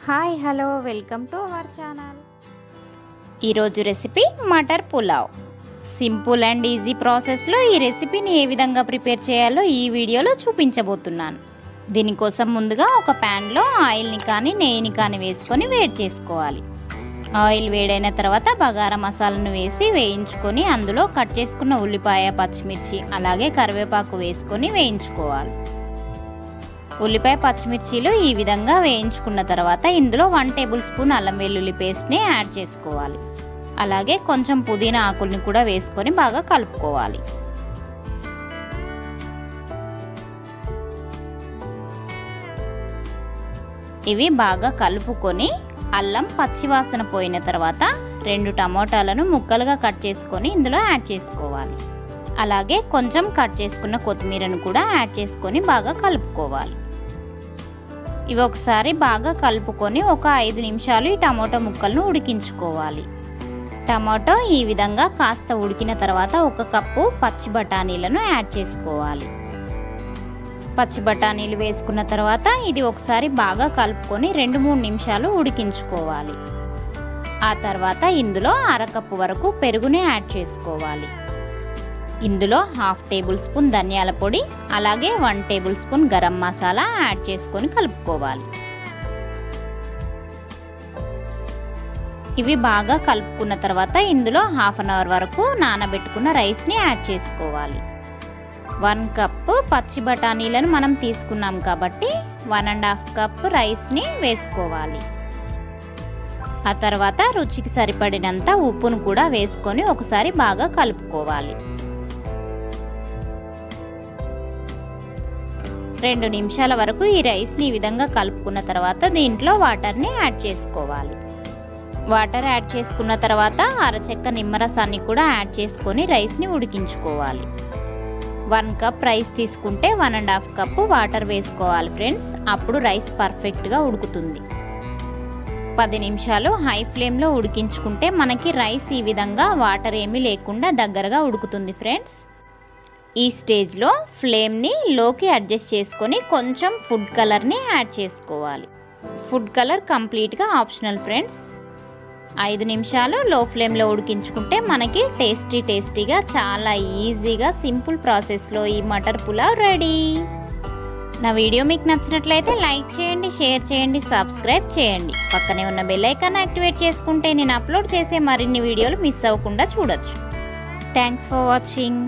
Hi hello welcome to our channel. ఈరోజు recipe matar pulao. Simple and easy ప్రాసెస్లో ఈ రెసిపీని ఏ విధంగా ప్రిపేర్ చేయాలో ఈ వీడియోలో చూపించబోతున్నాను. దీనికోసం ముందుగా ఒక ప్యాన్లో ఆయిల్ని కానీ నెయ్యిని కానీ వేసుకొని వేడి చేసుకోవాలి. ఆయిల్ వేడైన తర్వాత బగారా మసాలాను వేసి వేయించుకొని అందులో కట్ చేసుకున్న ఉల్లిపాయ, పచ్చిమిర్చి అలాగే కరివేపాకు వేసుకొని వేయించుకోవాలి. ఉల్లిపాయ పచ్చిమిర్చీలు ఈ విధంగా వేయించుకున్న తర్వాత ఇందులో 1 టేబుల్ స్పూన్ అల్లం వెల్లుల్లి పేస్ట్ని యాడ్ చేసుకోవాలి. అలాగే కొంచెం పుదీనా ఆకుల్ని కూడా వేసుకొని బాగా కలుపుకోవాలి. ఇవి బాగా కలుపుకొని అల్లం పచ్చివాసన పోయిన తర్వాత 2 టమోటాలను ముక్కలుగా కట్ చేసుకొని ఇందులో యాడ్ చేసుకోవాలి. అలాగే కొంచెం కట్ చేసుకున్న కొత్తిమీరను కూడా యాడ్ చేసుకొని బాగా కలుపుకోవాలి. ఇవి ఒకసారి బాగా కలుపుకొని ఒక 5 నిమిషాలు ఈ టమాటో ముక్కలను ఉడికించుకోవాలి. టమాటో ఈ విధంగా కాస్త ఉడికిన తర్వాత 1 కప్పు పచ్చి బఠానీలను యాడ్ చేసుకోవాలి. పచ్చి బఠానీలు వేసుకున్న తర్వాత ఇది ఒకసారి బాగా కలుపుకొని 2-3 నిమిషాలు ఉడికించుకోవాలి. ఆ తర్వాత ఇందులో 1/2 కప్పు వరకు పెరుగుని యాడ్ చేసుకోవాలి. ఇందులో 1/2 టేబుల్ స్పూన్ ధనియాల పొడి అలాగే 1 table spoon garam masala add చేసుకొని కలుపుకోవాలి. ఇవి బాగా కలుపుకున్న తర్వాత ఇందులో 1/2 అవర్ వరకు నానబెట్టుకున్న రైస్ని యాడ్ చేసుకోవాలి. 1 కప్పు పచ్చి బఠానీలను మనం తీసుకున్నాం కాబట్టి 1.5 కప్పు రైస్ని వేసుకోవాలి. ఆ తర్వాత రుచికి సరిపడినంత ఉప్పును కూడా వేసుకొని ఒకసారి బాగా కలుపుకోవాలి. 2 నిమిషాల వరకు ఈ రైస్ని ఈ విధంగా కలుపుకున్న తర్వాత దీంట్లో వాటర్ని యాడ్ చేసుకోవాలి. వాటర్ యాడ్ చేసుకున్న తర్వాత అరచెక్క నిమ్మరసాన్ని కూడా యాడ్ చేసుకొని రైస్ని ఉడికించుకోవాలి. 1 కప్ రైస్ తీసుకుంటే 1.5 కప్పు వాటర్ వేసుకోవాలి ఫ్రెండ్స్. అప్పుడు రైస్ పర్ఫెక్ట్గా ఉడుకుతుంది. 10 నిమిషాలు హై ఫ్లేమ్లో ఉడికించుకుంటే మనకి రైస్ ఈ విధంగా వాటర్ ఏమీ లేకుండా దగ్గరగా ఉడుకుతుంది ఫ్రెండ్స్. ఈ స్టేజ్లో ఫ్లేమ్ని లోకి అడ్జస్ట్ చేసుకొని కొంచెం ఫుడ్ కలర్ని యాడ్ చేసుకోవాలి. ఫుడ్ కలర్ కంప్లీట్గా ఆప్షనల్ ఫ్రెండ్స్. 5 నిమిషాలు లో ఫ్లేమ్లో ఉడికించుకుంటే మనకి టేస్టీగా చాలా ఈజీగా సింపుల్ ప్రాసెస్లో ఈ మటర్ పులావ్ రెడీ. నా వీడియో మీకు నచ్చినట్లయితే లైక్ చేయండి, షేర్ చేయండి, సబ్స్క్రైబ్ చేయండి. పక్కనే ఉన్న బెల్ ఐకాన్ యాక్టివేట్ చేసుకుంటే నేను అప్లోడ్ చేసే మరిన్ని వీడియోలు మిస్ అవ్వకుండా చూడొచ్చు. Thanks for watching.